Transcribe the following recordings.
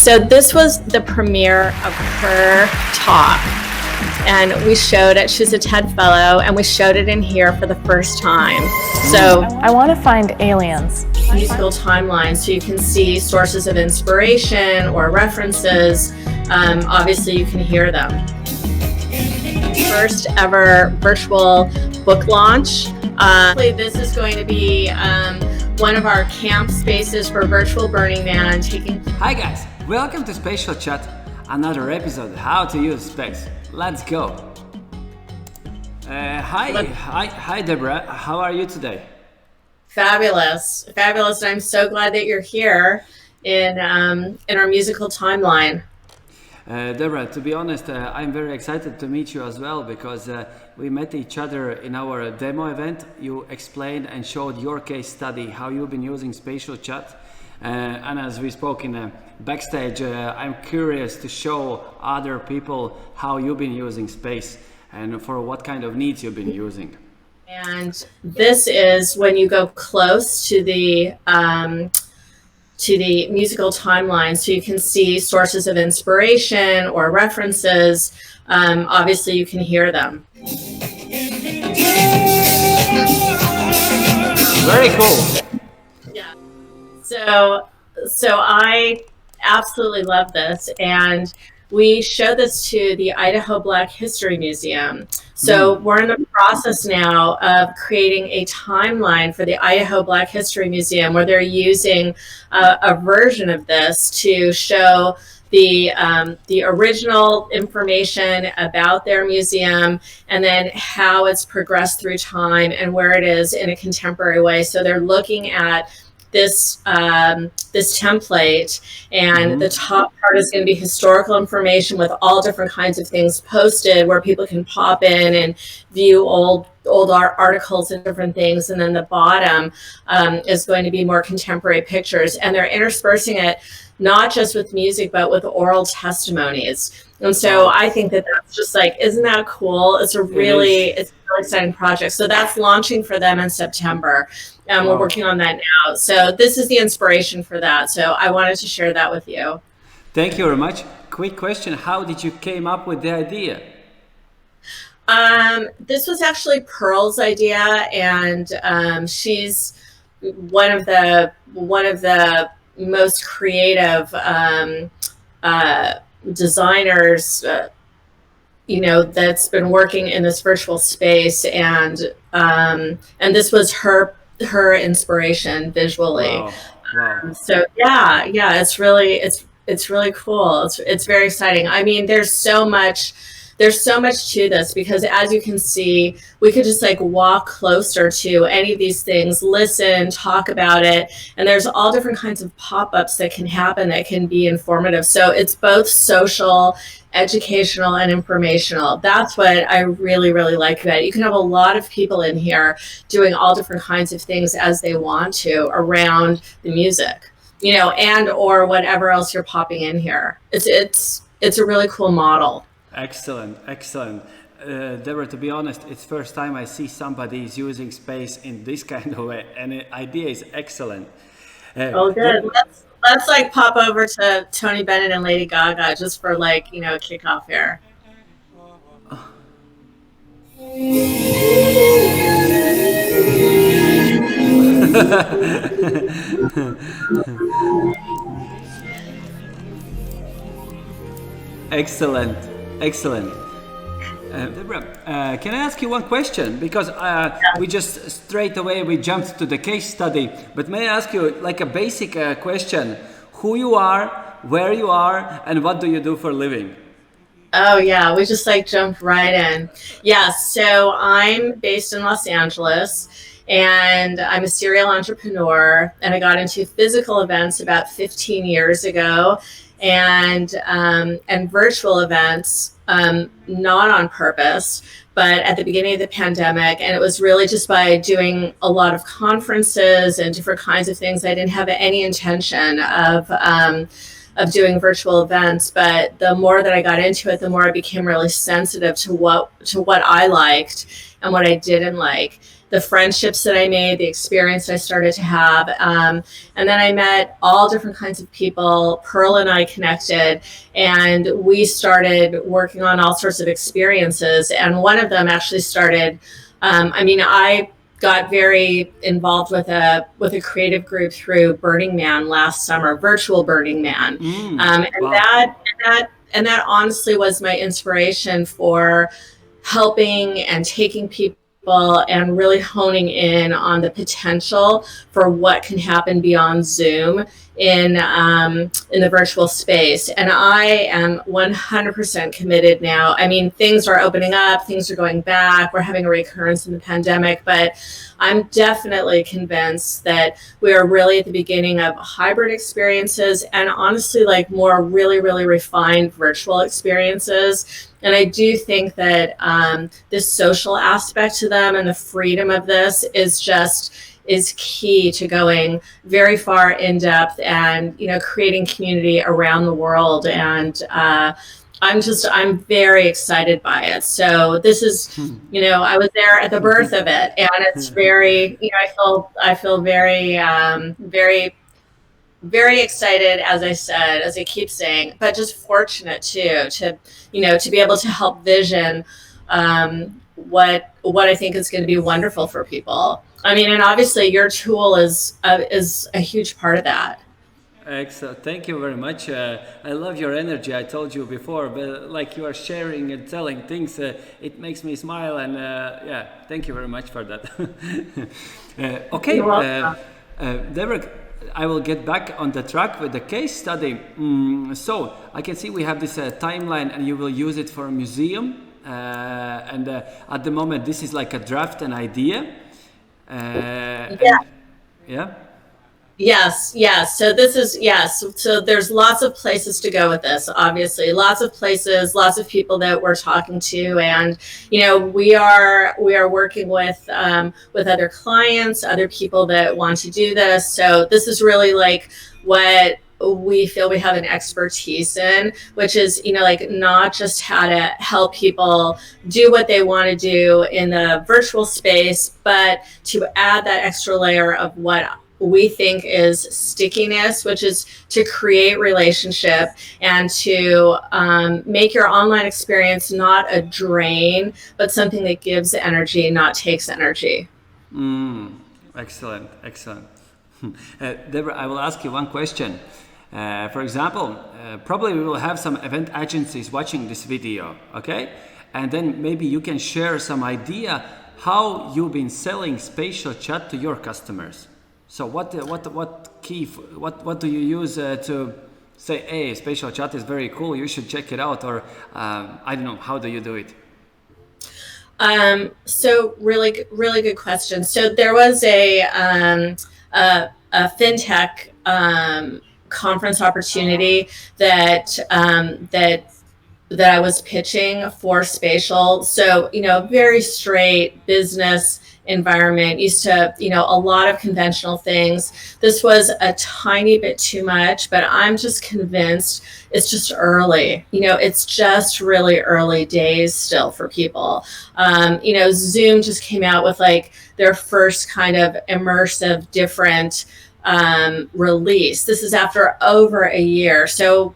So this was the premiere of her talk, and we showed it. She's a TED Fellow, and we showed it in here for the first time. So I want to find aliens. Musical timelines, so you can see sources of inspiration or references. Obviously, you can hear them. First ever virtual book launch. This is going to be one of our camp spaces for virtual Burning Man. Hi guys, welcome to SpatialChat, another episode how to use specs. Let's go. Hi Deborah, how are you today? Fabulous. I'm so glad that you're here in our musical timeline. Deborah, to be honest, I'm very excited to meet you as well because we met each other in our demo event. You explained and showed your case study, how you've been using SpatialChat. And as we spoke in backstage, I'm curious to show other people how you've been using space and for what kind of needs you've been using. And this is when you go close to the musical timeline, so you can see sources of inspiration or references. Obviously, you can hear them. Very cool. Yeah. So I absolutely love this, and we show this to the Idaho Black History Museum. So we're in the process now of creating a timeline for the Idaho Black History Museum, where they're using a version of this to show the original information about their museum, and then how it's progressed through time and where it is in a contemporary way. So they're looking at this template, and the top part is going to be historical information with all different kinds of things posted where people can pop in and view old articles and different things, and then the bottom is going to be more contemporary pictures, and they're interspersing it not just with music but with oral testimonies. And so I think that that's just like, isn't that cool? It's a really exciting project. So that's launching for them in September. We're working on that now. So this is the inspiration for that. So I wanted to share that with you. Thank you very much. Quick question. How did you came up with the idea? This was actually Pearl's idea, and she's one of the most creative designers, that's been working in this virtual space, and this was her inspiration visually. Wow. So yeah, it's really cool. It's very exciting. I mean, there's so much to this, because as you can see, we could just like walk closer to any of these things, listen, talk about it, and there's all different kinds of pop-ups that can happen that can be informative. So it's both social, educational, and informational. That's what I really, really like about it. You can have a lot of people in here doing all different kinds of things as they want to around the music, and or whatever else you're popping in here. It's a really cool model. Excellent. Deborah, to be honest, it's first time I see somebody is using space in this kind of way, and the idea is excellent. Good. Let's like pop over to Tony Bennett and Lady Gaga just for a kickoff here. Excellent. Deborah, can I ask you one question? Because we just straight away we jumped to the case study, but may I ask you like a basic question? Who you are, where you are, and what do you do for a living? Oh yeah, we just like jumped right in. Yeah, so I'm based in Los Angeles, and I'm a serial entrepreneur, and I got into physical events about 15 years ago, and virtual events, not on purpose, but at the beginning of the pandemic. And it was really just by doing a lot of conferences and different kinds of things. I didn't have any intention of doing virtual events, but the more that I got into it, the more I became really sensitive to what I liked and what I didn't like. the friendships that I made, the experience I started to have. And then I met all different kinds of people. Pearl and I connected, and we started working on all sorts of experiences. And one of them actually started, I got very involved with a creative group through Burning Man last summer, virtual Burning Man, Wow. and that honestly was my inspiration for helping and taking people and really honing in on the potential for what can happen beyond Zoom in the virtual space. And I am 100% committed now. I mean, things are opening up, things are going back. We're having a recurrence in the pandemic, but I'm definitely convinced that we are really at the beginning of hybrid experiences and honestly, like more really, really refined virtual experiences. And I do think that this social aspect to them and the freedom of this is key to going very far in depth and creating community around the world. And I'm very excited by it. So this is, I was there at the birth of it, and it's very, I feel very, very, very excited, as I said, as I keep saying, but just fortunate too to be able to help vision what I think is going to be wonderful for people. I mean, and obviously your tool is a huge part of that. Excellent. Thank you very much. I love your energy. I told you before, but like you are sharing and telling things, it makes me smile. And yeah, thank you very much for that. Okay, You're welcome. Deborah, I will get back on the track with the case study. So I can see we have this timeline, and you will use it for a museum. And at the moment, this is like a draft, an idea. Yeah. And, yeah. Yes. So this is, yes. So there's lots of places to go with this, obviously. Lots of places, lots of people that we're talking to. And, we are working with other clients, other people that want to do this. So this is really like what we feel we have an expertise in, which is, like not just how to help people do what they want to do in the virtual space, but to add that extra layer of what we think is stickiness, which is to create relationship and to make your online experience not a drain, but something that gives energy, not takes energy. Excellent. Deborah, I will ask you one question. For example, probably we will have some event agencies watching this video, okay? And then maybe you can share some idea how you've been selling SpatialChat to your customers. So what do you use to say, hey, SpatialChat is very cool, you should check it out, or I don't know, how do you do it? So really, really good question. So there was a fintech conference opportunity that I was pitching for Spatial. So, very straight business environment, used to, a lot of conventional things. This was a tiny bit too much, but I'm just convinced it's just early. It's just really early days still for people. Zoom just came out with like their first kind of immersive, different release. This is after over a year. So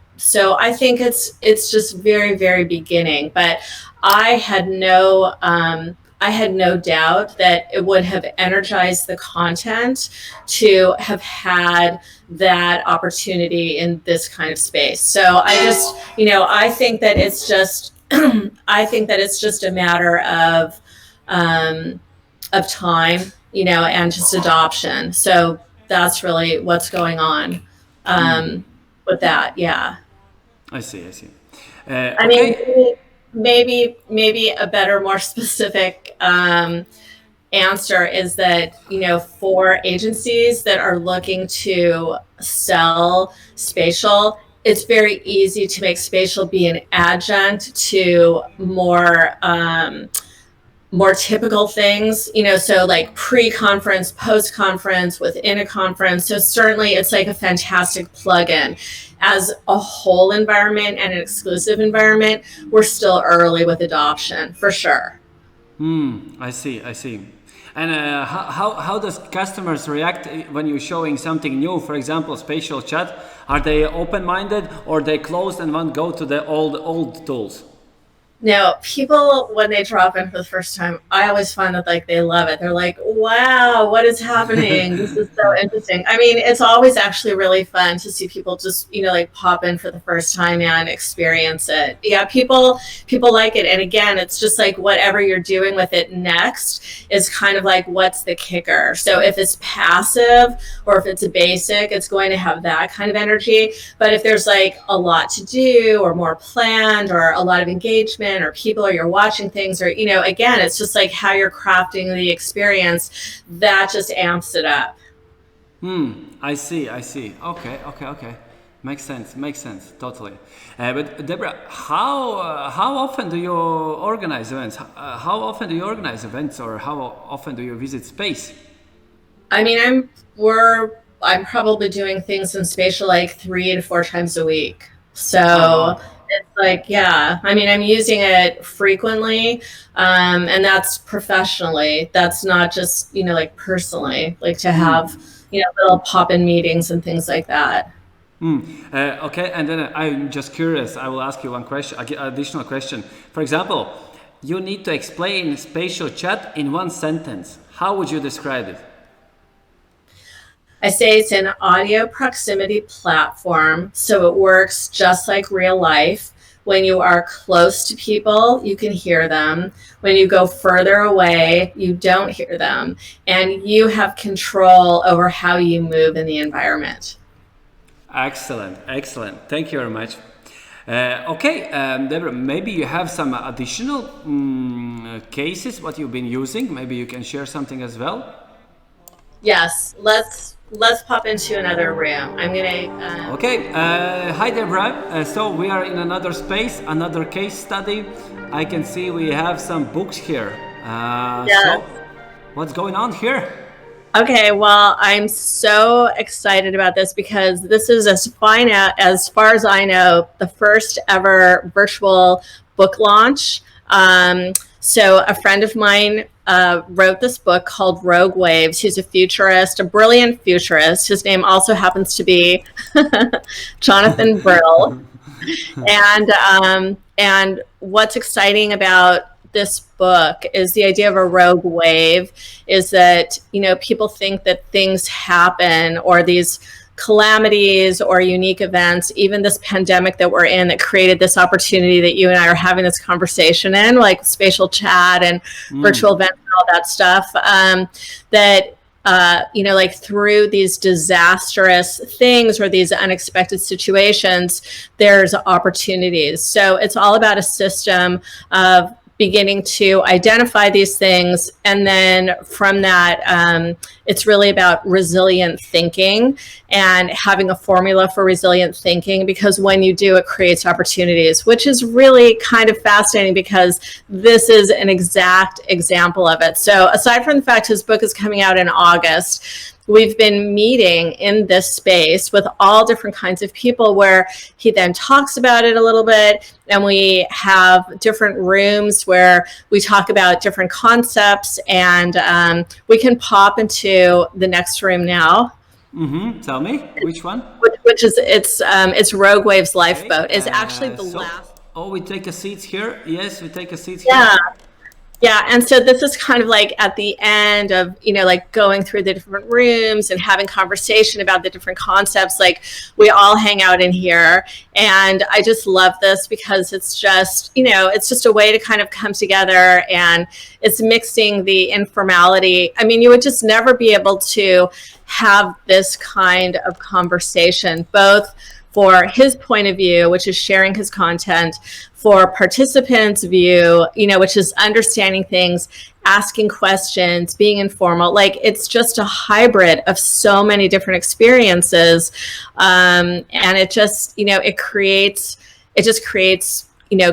I think it's just very, very beginning, but I had no doubt that it would have energized the content to have had that opportunity in this kind of space. So I just, I think that it's just, I think that it's just a matter of time, and just adoption. So that's really what's going on with that. Yeah. I see. I Okay. mean, maybe a better, more specific answer is that, for agencies that are looking to sell spatial, it's very easy to make spatial be an adjunct to more typical things, so like pre-conference, post-conference, within a conference. So certainly it's like a fantastic plug-in. As a whole environment and an exclusive environment, we're still early with adoption, for sure. I see. And how does customers react when you're showing something new? For example, spatial chat. Are they open-minded or they closed and want to go to the old tools? No, people, when they drop in for the first time, I always find that like they love it. They're like, wow, what is happening? This is so interesting. I mean, it's always actually really fun to see people just, like pop in for the first time and experience it. Yeah, people like it. And again, it's just like whatever you're doing with it next is kind of like what's the kicker. So if it's passive or if it's a basic, it's going to have that kind of energy. But if there's like a lot to do or more planned or a lot of engagement, or people, or you're watching things, or again, it's just like how you're crafting the experience that just amps it up. I see. Okay. Makes sense totally. But Deborah, how often do you organize events? How often do you organize events, or how often do you visit space? I mean, I'm probably doing things in spatial like 3 to 4 times a week. So it's like, yeah, I mean, I'm using it frequently, and that's professionally. That's not just, like personally, like to have, little pop-in meetings and things like that. Okay, and then I'm just curious. I will ask you one question, additional question. For example, you need to explain spatial chat in one sentence. How would you describe it? I say it's an audio proximity platform, so it works just like real life. When you are close to people, you can hear them. When you go further away, you don't hear them. And you have control over how you move in the environment. Excellent. Thank you very much. Okay, Deborah, maybe you have some additional cases what you've been using. Maybe you can share something as well. Yes, let's pop into another room. I'm gonna. Okay. Hi, Deborah. So we are in another space, another case study. I can see we have some books here. Yes. So what's going on here? Okay, well, I'm so excited about this because this is, as far as I know, the first ever virtual book launch. So a friend of mine wrote this book called Rogue Waves. He's a futurist, a brilliant futurist. His name also happens to be Jonathan Brill. And what's exciting about this book is the idea of a rogue wave is that, people think that things happen or these calamities or unique events, even this pandemic that we're in that created this opportunity that you and I are having this conversation in, like spatial chat and virtual events and all that stuff, that like through these disastrous things or these unexpected situations, there's opportunities. So it's all about a system of beginning to identify these things. And then from that, it's really about resilient thinking and having a formula for resilient thinking, because when you do, it creates opportunities, which is really kind of fascinating because this is an exact example of it. So aside from the fact his book is coming out in August, we've been meeting in this space with all different kinds of people where he then talks about it a little bit, and we have different rooms where we talk about different concepts, and we can pop into the next room now. Tell me, which one? Which is, it's Rogue Waves Lifeboat. It's actually the last. Oh, we take a seat here. Yes, we take a seat here. Yeah. Yeah, and so this is kind of like at the end of, like going through the different rooms and having conversation about the different concepts. Like we all hang out in here, and I just love this because it's just, it's just a way to kind of come together, and it's mixing the informality. I mean, you would just never be able to have this kind of conversation, both for his point of view, which is sharing his content, for participants' view, which is understanding things, asking questions, being informal. Like it's just a hybrid of so many different experiences. And it just, it just creates,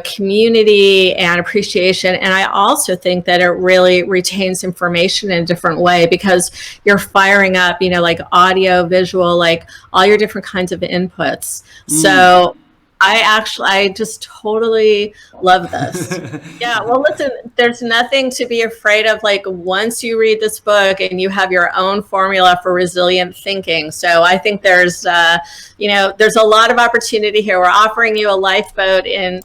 community and appreciation. And I also think that it really retains information in a different way because you're firing up, like audio, visual, like all your different kinds of inputs. So I just totally love this. Yeah, well, listen, there's nothing to be afraid of. Like, once you read this book and you have your own formula for resilient thinking. So I think there's there's a lot of opportunity here. We're offering you a lifeboat in,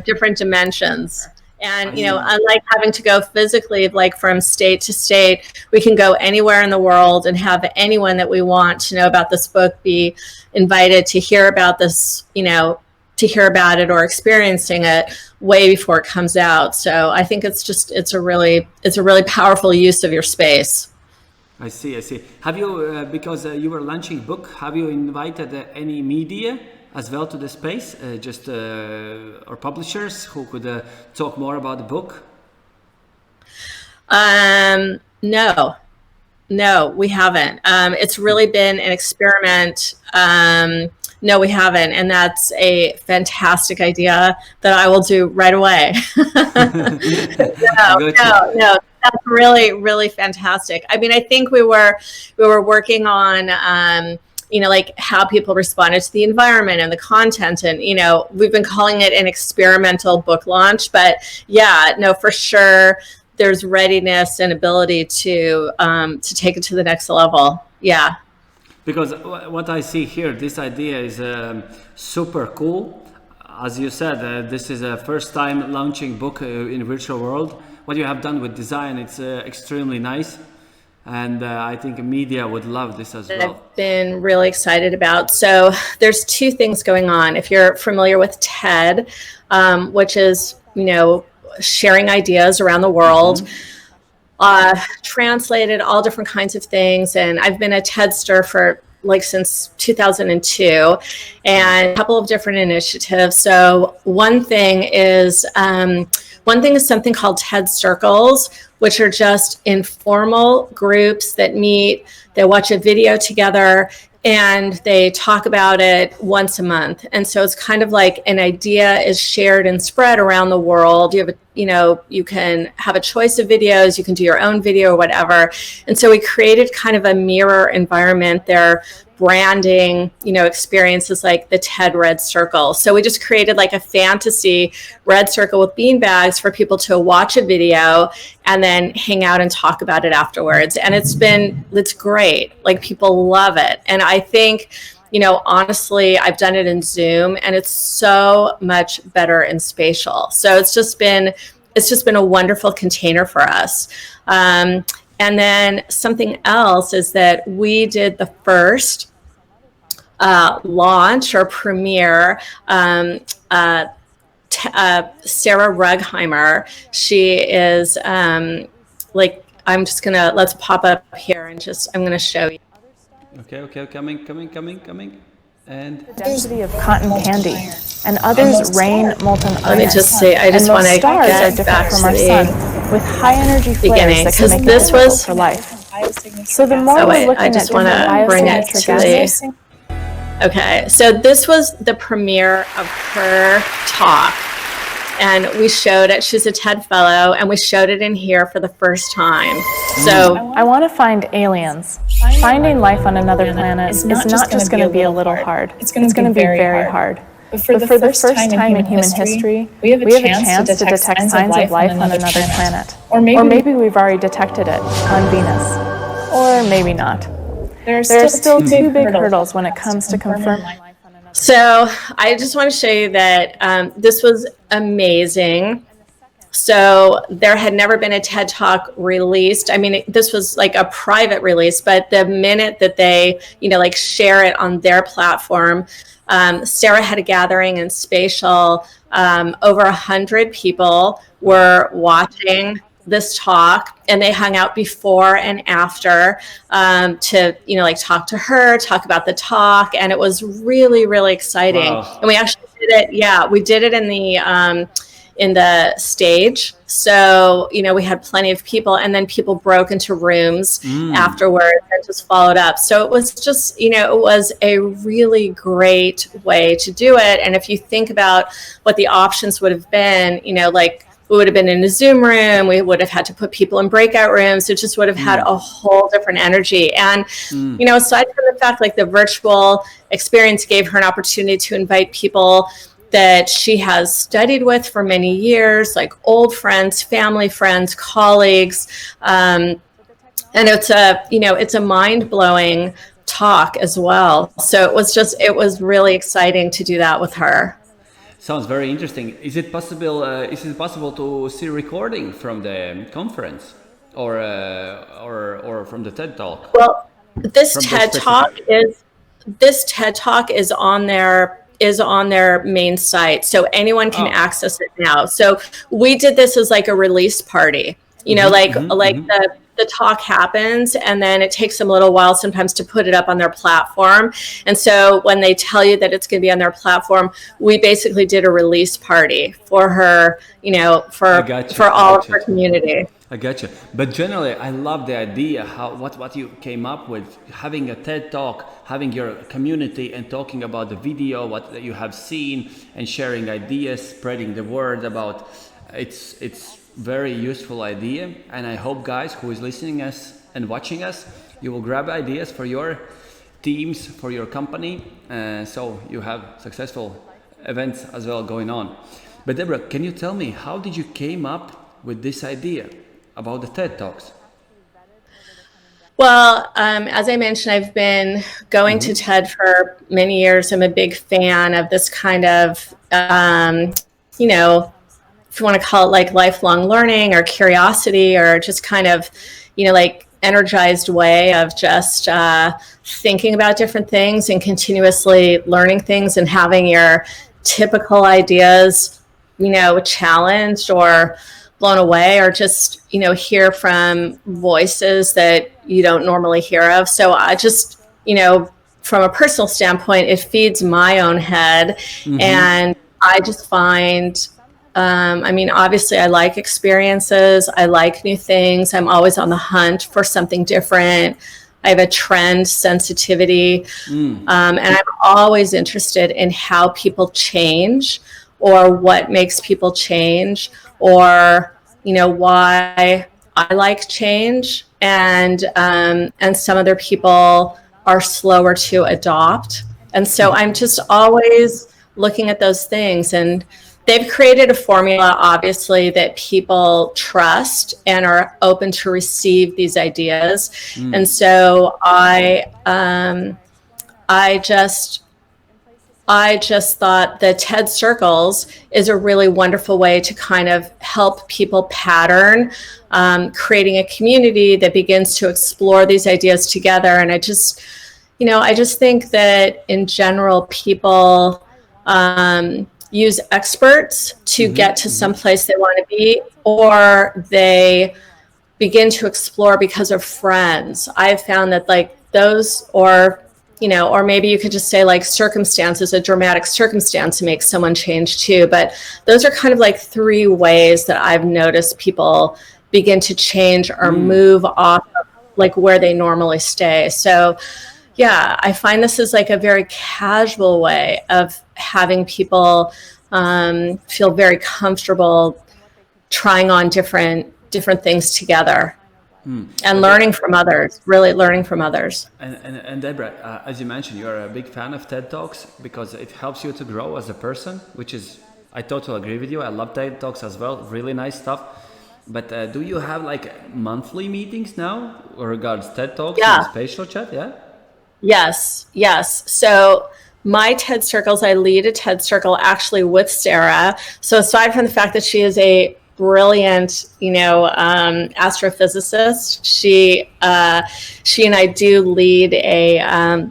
different dimensions. And, unlike having to go physically, like from state to state, we can go anywhere in the world and have anyone that we want to know about this book be invited to hear about this, to hear about it or experiencing it way before it comes out. So I think it's a really powerful use of your space. I see. Have you, because you were launching a book, have you invited any media as well to the space, or publishers who could talk more about the book? No, we haven't. It's really been an experiment. No, we haven't. And that's a fantastic idea that I will do right away. No. That's really, really fantastic. I mean, I think we were working on, like how people responded to the environment and the content. And, we've been calling it an experimental book launch. But yeah, no, for sure, there's readiness and ability to take it to the next level. Yeah. Because what I see here, this idea is super cool. As you said, this is a first time launching book in virtual world. What you have done with design, it's extremely nice. And I think media would love this as well. I've been really excited about. So there's two things going on. If you're familiar with TED, which is, sharing ideas around the world, translated all different kinds of things. And I've been a TEDster for since 2002, and a couple of different initiatives. So one thing is something called TED Circles, which are just informal groups that meet, they watch a video together, and they talk about it once a month. And so it's kind of like an idea is shared and spread around the world. You can have a choice of videos, you can do your own video or whatever. And so we created kind of a mirror environment there, branding, experiences like the TED Red Circle. So we just created like a fantasy red circle with beanbags for people to watch a video and then hang out and talk about it afterwards. And it's great. Like, people love it. And I think, honestly, I've done it in Zoom, and it's so much better in spatial. So it's just been a wonderful container for us. And then something else is that we did the first launch or premiere. Sarah Rugheimer, she is let's pop up here and I'm gonna show you. Okay, coming. And The density of cotton candy, and others rain molten iron. Let me just see. I just want to stars are get different back from to our sun, with high energy flares that can make this it difficult was for life. So the more we're looking at different biosymmetric gases. Okay, so this was the premiere of her talk, and we showed it. She's a TED Fellow, and we showed it in here for the first time. So I want to find aliens. Finding life on another planet is not just going to be a little hard. It's going to be very hard. But for the first time in human history, we have a chance to detect signs of life on another planet. Or maybe we've already detected it on Venus. Or maybe not. There are still two big hurdles when it comes to confirming life on another planet. So I just want to show you that this was amazing. So there had never been a TED Talk released. I mean, this was like a private release, but the minute that they, share it on their platform, Sarah had a gathering in Spatial. Over 100 people were watching this talk, and they hung out before and after to, talk to her, talk about the talk. And it was really, really exciting. Wow. And we actually did it. Yeah, we did it in the stage. So, we had plenty of people, and then people broke into rooms afterwards and just followed up. So it was just, it was a really great way to do it. And if you think about what the options would have been, we would have been in a Zoom room, we would have had to put people in breakout rooms. It just would have had a whole different energy. And, aside from the fact, the virtual experience gave her an opportunity to invite people, that she has studied with for many years, like old friends, family friends, colleagues. And it's a mind-blowing talk as well. So it was really exciting to do that with her. Sounds very interesting. Is it possible? To see recording from the conference, or from the TED Talk? Well, this From TED the Talk is on their main site, so anyone can access it now. So we did this as like a release party, the talk happens and then it takes them a little while sometimes to put it up on their platform. And so when they tell you that it's going to be on their platform, we basically did a release party for her, for all of her community. I gotcha. But generally, I love the idea what you came up with, having a TED Talk, having your community and talking about the video, what you have seen, and sharing ideas, spreading the word about. It's very useful idea, and I hope guys who is listening us and watching us, you will grab ideas for your teams, for your company, so you have successful events as well going on. But Deborah, can you tell me, how did you came up with this idea about the TED Talks? Well, as I mentioned, I've been going to TED for many years. I'm a big fan of this kind of, if you want to call it like lifelong learning or curiosity, or just kind of, like energized way of just thinking about different things and continuously learning things and having your typical ideas, challenged or blown away, or just, hear from voices that you don't normally hear of. So I just, from a personal standpoint, it feeds my own head. And I just find, obviously I like experiences. I like new things. I'm always on the hunt for something different. I have a trend sensitivity. And I'm always interested in how people change, or what makes people change, or, why I like change. And some other people are slower to adopt. And so I'm just always looking at those things, and they've created a formula, obviously, that people trust and are open to receive these ideas. And so I just thought the TED Circles is a really wonderful way to kind of help people pattern, creating a community that begins to explore these ideas together. And I just think that in general, people use experts to get to some place they want to be, or they begin to explore because of friends. I've found that like those, or maybe you could just say like circumstances, a dramatic circumstance makes someone change too. But those are kind of like three ways that I've noticed people begin to change or move off of like where they normally stay. So yeah, I find this is like a very casual way of having people feel very comfortable trying on different things together. And learning from others, really learning from others. And Deborah, as you mentioned, you're a big fan of TED Talks because it helps you to grow as a person, which is, I totally agree with you. I love TED Talks as well, really nice stuff. But do you have like monthly meetings now regards TED Talks and SpatialChat? Yeah. Yes. So my TED Circles, I lead a TED Circle actually with Sarah. So aside from the fact that she is a brilliant, astrophysicist, she and I do lead a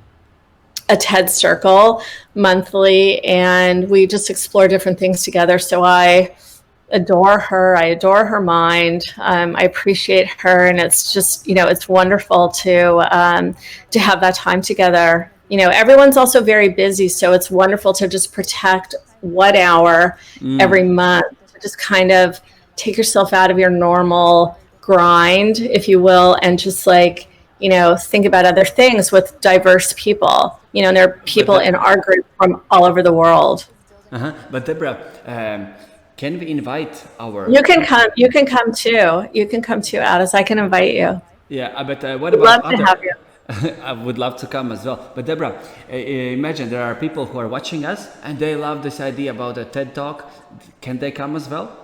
TED Circle monthly, and we just explore different things together. So I adore her. I adore her mind. I appreciate her, and it's just, it's wonderful to have that time together. Everyone's also very busy, so it's wonderful to just protect 1 hour every month to just kind of take yourself out of your normal grind, if you will, and just like, think about other things with diverse people. And there are people in our group from all over the world. But Deborah, can we invite our... You can come too, Alice. I can invite you. Yeah, but what about love to have you. I would love to come as well. But Deborah, imagine there are people who are watching us and they love this idea about a TED Talk. Can they come as well?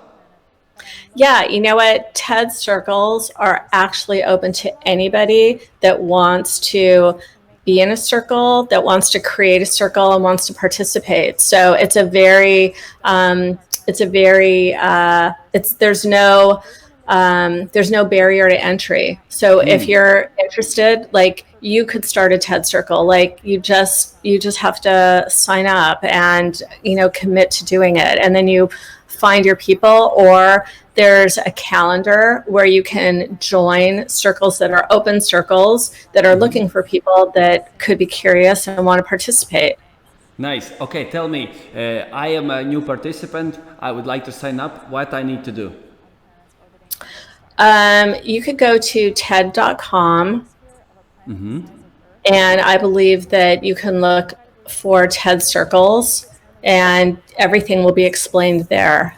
Yeah, you know what? TED Circles are actually open to anybody that wants to be in a circle, that wants to create a circle and wants to participate. So it's a very, there's no barrier to entry. So if you're interested, like you could start a TED Circle, like you just have to sign up and, commit to doing it. And then you find your people, or there's a calendar where you can join circles that are open circles that are looking for people that could be curious and want to participate. Nice. Okay, tell me, I am a new participant. I would like to sign up. What I need to do? You could go to TED.com, and I believe that you can look for TED Circles, and everything will be explained there.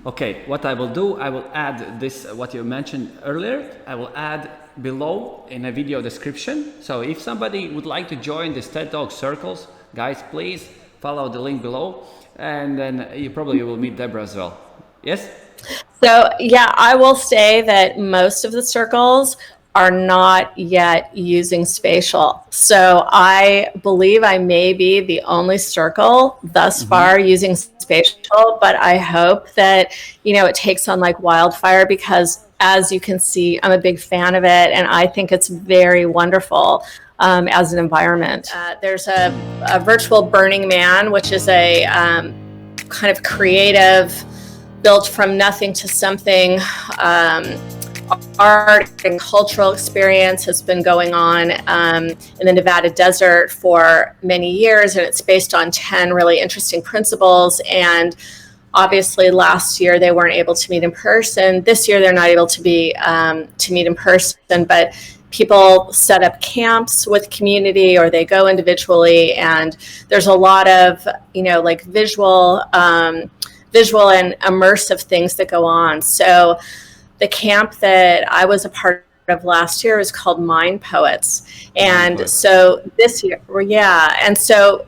Okay, what I will do, I will add this, what you mentioned earlier, I will add below in a video description. So if somebody would like to join this TED Talk Circles, guys, please follow the link below, and then you probably will meet Deborah as well. Yes? So yeah, I will say that most of the circles are not yet using spatial. So I believe I may be the only circle thus far using spatial, but I hope that, it takes on like wildfire, because as you can see, I'm a big fan of it, and I think it's very wonderful as an environment. There's a virtual Burning Man, which is a kind of creative, built from nothing to something, art and cultural experience has been going on in the Nevada desert for many years, and it's based on 10 really interesting principles. And obviously last year they weren't able to meet in person. This year they're not able to be to meet in person, but people set up camps with community, or they go individually, and there's a lot of like visual and immersive things that go on. So the camp that I was a part of last year is called Mind Poets. And so this year, and so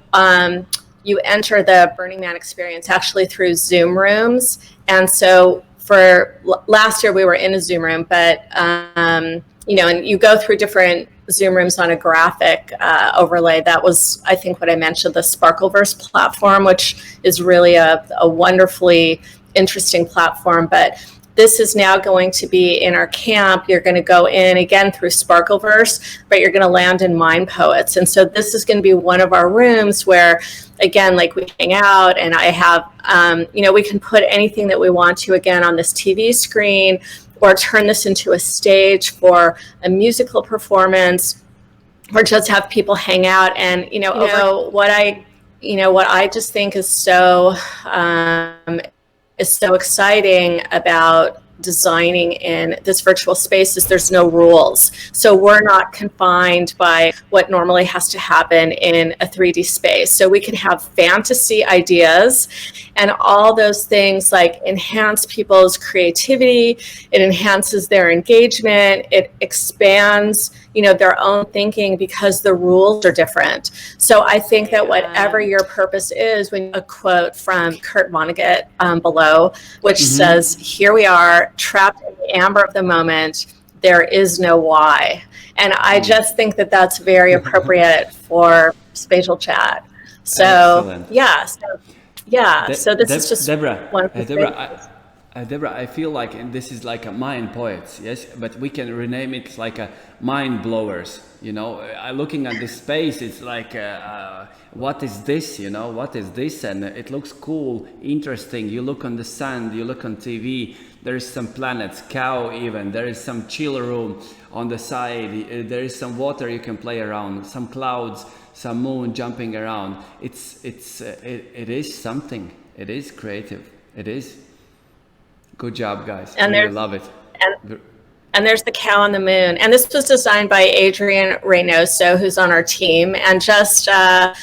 you enter the Burning Man experience actually through Zoom rooms. And so for last year we were in a Zoom room, but and you go through different Zoom rooms on a graphic overlay. That was, I think, what I mentioned, the Sparkleverse platform, which is really a wonderfully interesting platform. But this is now going to be in our camp. You're going to go in again through Sparkleverse, but you're going to land in Mind Poets. And so this is going to be one of our rooms where, again, like we hang out, and I have, we can put anything that we want to, again, on this TV screen, or turn this into a stage for a musical performance, or just have people hang out. And, what I just think is so exciting about designing in this virtual space is there's no rules. So we're not confined by what normally has to happen in a 3D space. So we can have fantasy ideas, and all those things like enhance people's creativity. It enhances their engagement. It expands, their own thinking, because the rules are different. So I think that whatever your purpose is, when a quote from Kurt Vonnegut below, which says, "Here we are, trapped in the amber of the moment. There is no why." And I just think that that's very appropriate for spatial chat. So excellent. So this is just Deborah. one. Deborah, I feel like this is like a mind poets, yes, but we can rename it like a mind blowers. Looking at this space, it's like, what is this? What is this? And it looks cool, interesting. You look on the sand, you look on TV. There is some planets, cow even. There is some chill room on the side. There is some water you can play around. Some clouds, some moon jumping around. It is something. It is creative. It is. Good job, guys. I really love it. And there's the cow on the moon. And this was designed by Adrian Reynoso, who's on our team. And just, again,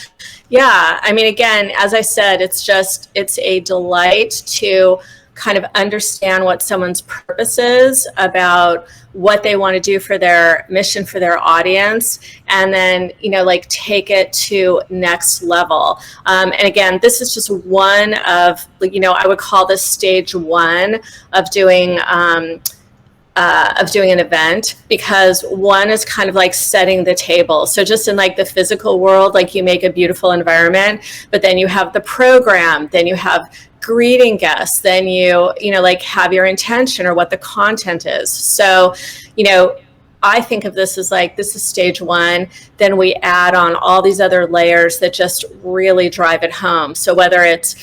as I said, it's a delight to kind of understand what someone's purpose is about what they want to do for their mission, for their audience, and then, like take it to next level. And again, this is just one of, I would call this stage one of doing an event, because one is kind of like setting the table. So just in like the physical world, like you make a beautiful environment, but then you have the program, then you have greeting guests, then you like have your intention or what the content is. So, I think of this as like, this is stage one. Then we add on all these other layers that just really drive it home. So whether it's,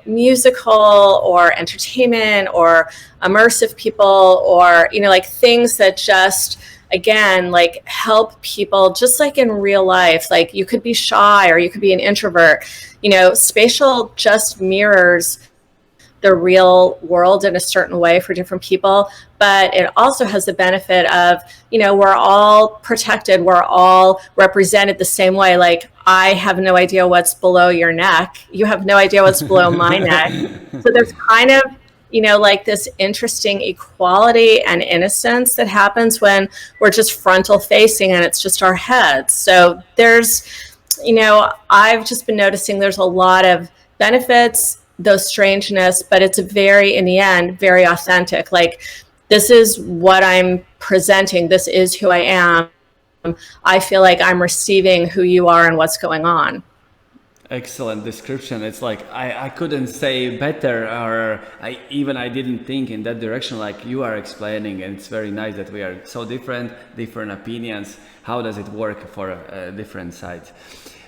musical or entertainment or immersive people, or, like things that just, again, like help people just like in real life. Like you could be shy or you could be an introvert. Spatial just mirrors the real world in a certain way for different people, but it also has the benefit of, we're all protected, we're all represented the same way. Like I have no idea what's below your neck, you have no idea what's below my neck. So there's kind of, like this interesting equality and innocence that happens when we're just frontal facing and it's just our heads. So there's, I've just been noticing there's a lot of benefits, those strangeness, but it's very, in the end, very authentic. Like this is what I'm presenting. This is who I am. I feel like I'm receiving who you are and what's going on. Excellent description. It's like I couldn't say better, or I didn't think in that direction like you are explaining, and it's very nice that we are so different opinions. How does it work for different sides?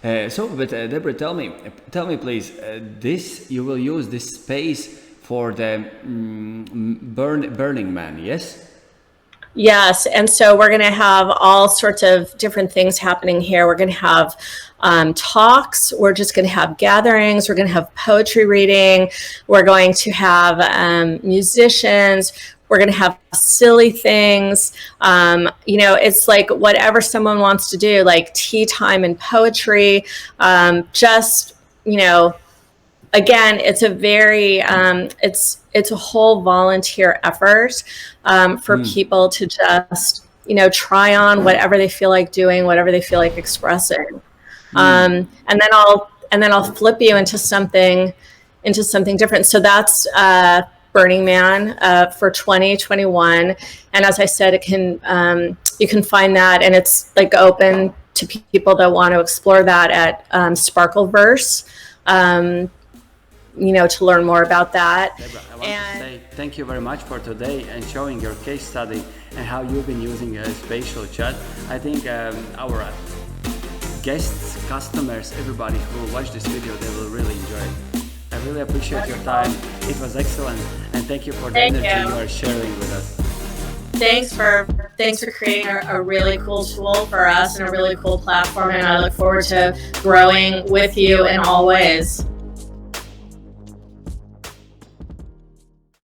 But Deborah, tell me please, this you will use this space for the Burning Man, yes? Yes, and so we're going to have all sorts of different things happening here. We're going to have talks. We're just going to have gatherings. We're going to have poetry reading. We're going to have musicians. We're going to have silly things. It's like whatever someone wants to do, like tea time and poetry. Again, it's a very, it's a whole volunteer effort for people to just, try on whatever they feel like doing, whatever they feel like expressing. And then I'll flip you into something different. So that's Burning Man for 2021. And as I said, you can find that, and it's like open to people that want to explore that at Sparkleverse. To learn more about that. Deborah, I want to say thank you very much for today and showing your case study and how you've been using SpatialChat. I think our guests, customers, everybody who will watch this video, they will really enjoy it. I really appreciate your time. It was excellent, and thank you for the energy you are sharing with us. Thanks for creating a really cool tool for us and a really cool platform, and I look forward to growing with you in all ways.